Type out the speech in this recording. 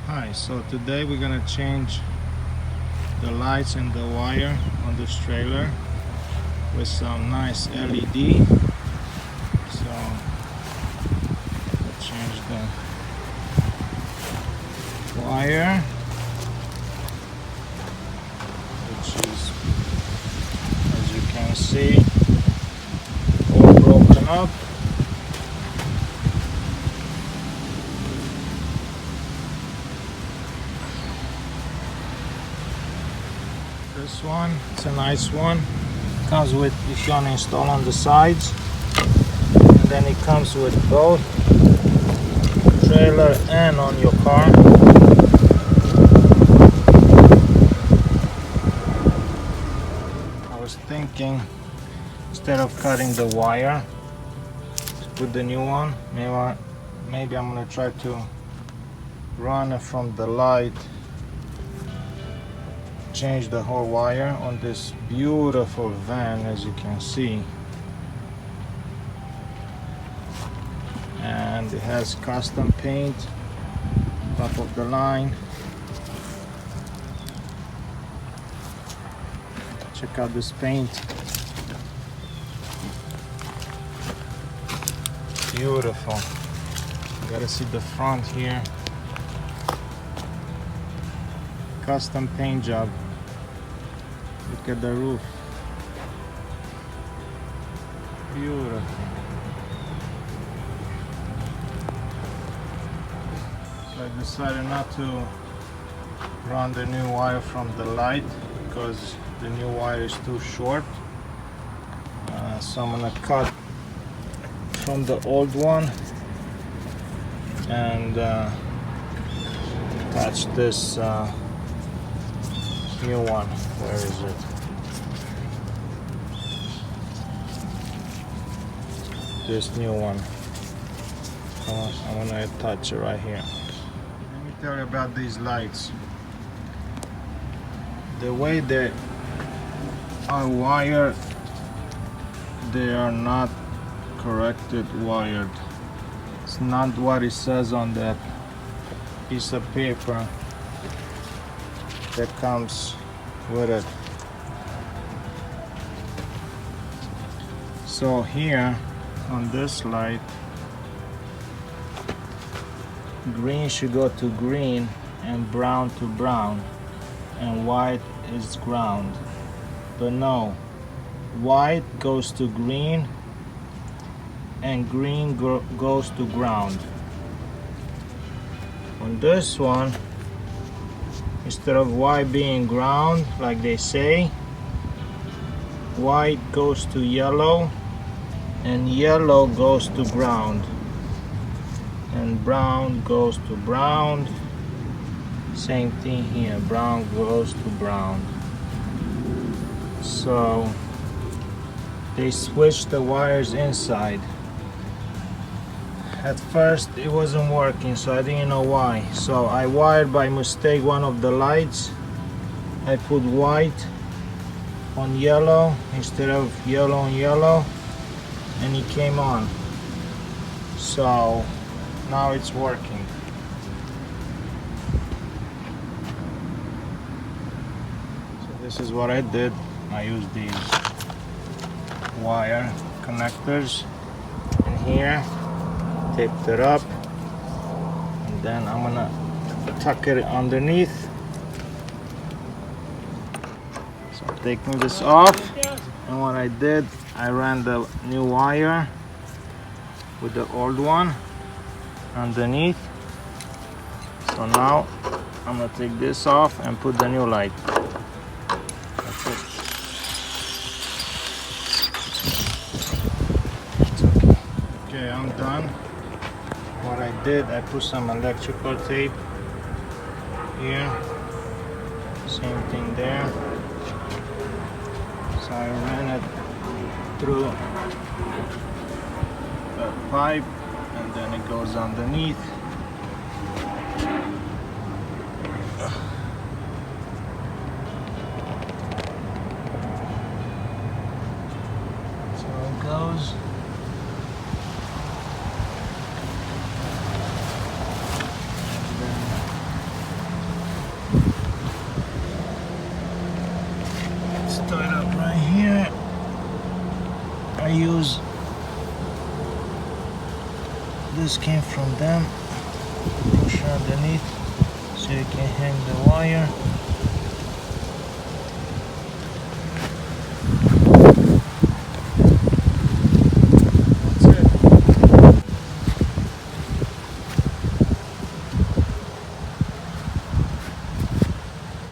Hi, so today we're gonna change the lights and the wire on this trailer with some nice LED. So we'll change the wire, which is, as you can see, all broken up. This one, it's a nice one. Comes with, if you want to install on the sides, and then it comes with both trailer and on your car. I was thinking, instead of cutting the wire, to put the new one. Maybe I'm gonna try to run it from the light, change the whole wire on this beautiful van, as you can see, and it has custom paint top of the line. Check out this paint, beautiful. You gotta see the front here, custom paint job. Look at the roof, beautiful. So I decided not to run the new wire from the light because the new wire is too short. So I'm gonna cut from the old one and attach this new one. Where is it? This new one. I'm gonna attach it right here. Let me tell you about these lights. The way they are wired, they are not corrected wired. It's not what it says on that piece of paper that comes with it. So here on this light, green should go to green and brown to brown, and white is ground. But no, white goes to green and green goes to ground. On this one, instead of white being ground like they say, white goes to yellow and yellow goes to ground, and brown goes to brown. Same thing here, brown goes to brown. So they switched the wires inside. At first it wasn't working, so I didn't know why. So I wired by mistake one of the lights. I put white on yellow instead of yellow on yellow, and it came on. So now it's working. So this is what I did. I used these wire connectors in here, taped it up, and then I'm gonna tuck it underneath. So I'm taking this off, and what I did, I ran the new wire with the old one underneath. So now I'm gonna take this off and put the new light. That's it. Okay, I'm done. What I did, I put some electrical tape here, same thing there. So I ran it through a pipe, and then it goes underneath. So it goes. I use this came from them. Push underneath so you can hang the wire.